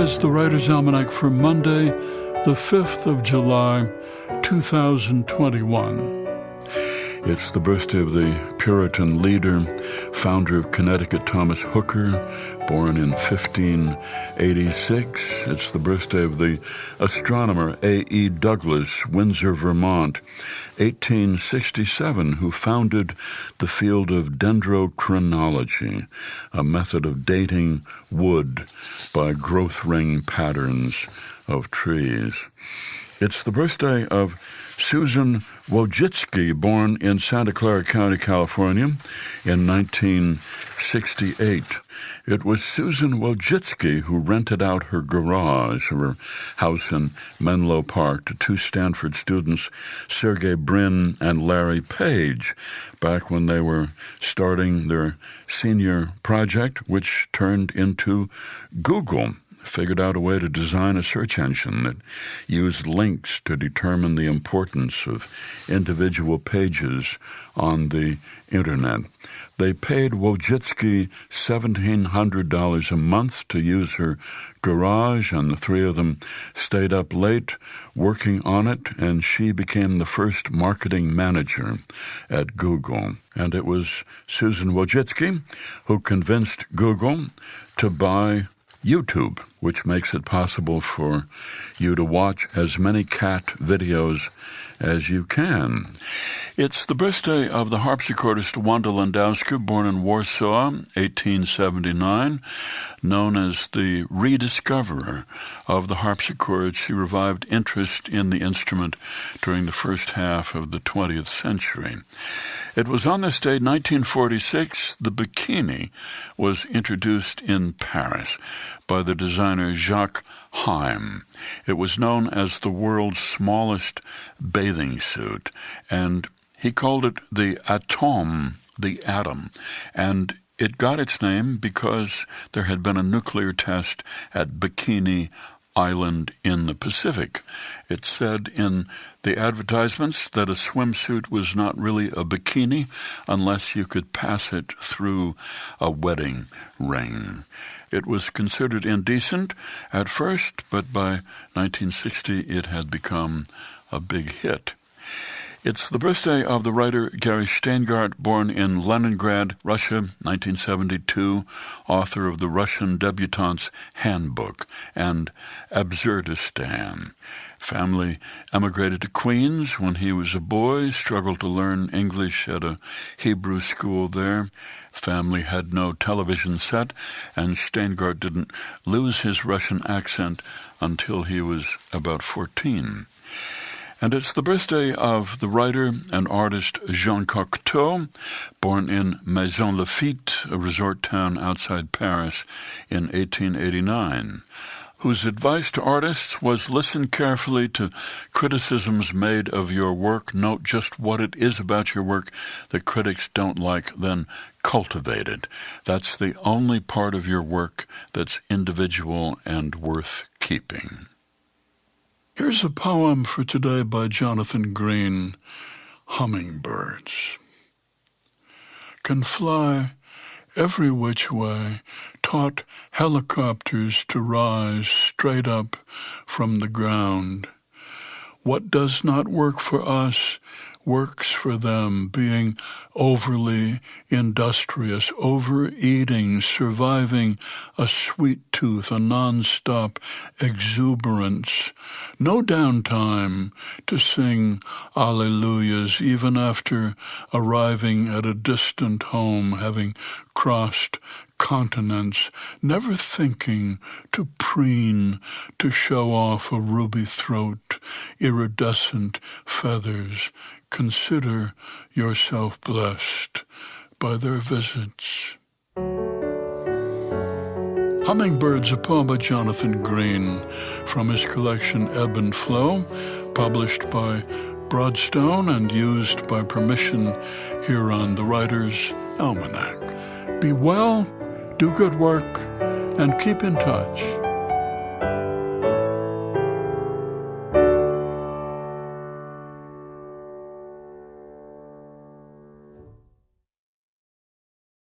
is the Writer's Almanac for Monday, the 5th of July, 2021. It's the birthday of the Puritan leader, founder of Connecticut, Thomas Hooker, born in 1586. It's the birthday of the astronomer A.E. Douglas, Windsor, Vermont, 1867, who founded the field of dendrochronology, a method of dating wood by growth ring patterns of trees. It's the birthday of Susan Wojcicki, born in Santa Clara County, California, in 1968. It was Susan Wojcicki who rented out her garage, her house in Menlo Park, to two Stanford students, Sergey Brin and Larry Page, back when they were starting their senior project, which turned into Google. Figured out a way to design a search engine that used links to determine the importance of individual pages on the Internet. They paid Wojcicki $1,700 a month to use her garage, and the three of them stayed up late working on it, and she became the first marketing manager at Google. And it was Susan Wojcicki who convinced Google to buy YouTube, which makes it possible for you to watch as many cat videos as you can. It's the birthday of the harpsichordist Wanda Landowska, born in Warsaw, 1879. Known as the rediscoverer of the harpsichord, she revived interest in the instrument during the first half of the 20th century. It was on this day, 1946, the bikini was introduced in Paris by the designer Jacques Heim. It was known as the world's smallest bathing suit, and he called it the atom, and it got its name because there had been a nuclear test at Bikini Island in the Pacific. It said in the advertisements that a swimsuit was not really a bikini unless you could pass it through a wedding ring. It was considered indecent at first, but by 1960 it had become a big hit. It's the birthday of the writer Gary Steingart, born in Leningrad, Russia, 1972, author of the Russian Debutante's Handbook and Absurdistan. Family emigrated to Queens when he was a boy, struggled to learn English at a Hebrew school there. Family had no television set, and Steingart didn't lose his Russian accent until he was about 14. And it's the birthday of the writer and artist Jean Cocteau, born in Maison Lafitte, a resort town outside Paris, in 1889, whose advice to artists was listen carefully to criticisms made of your work, note just what it is about your work that critics don't like, then cultivate it. That's the only part of your work that's individual and worth keeping. Here's a poem for today by Jonathan Green, Hummingbirds. Can fly every which way, taught helicopters to rise straight up from the ground. What does not work for us works for them, being overly industrious, overeating, surviving a sweet tooth, a non-stop exuberance, no downtime to sing alleluias even after arriving at a distant home, having crossed continents, never thinking to preen, to show off a ruby throat, iridescent feathers. Consider yourself blessed by their visits. Hummingbirds, a poem by Jonathan Green from his collection Ebb and Flow, published by Broadstone and used by permission here on the Writer's Almanac. Be well, do good work, and keep in touch.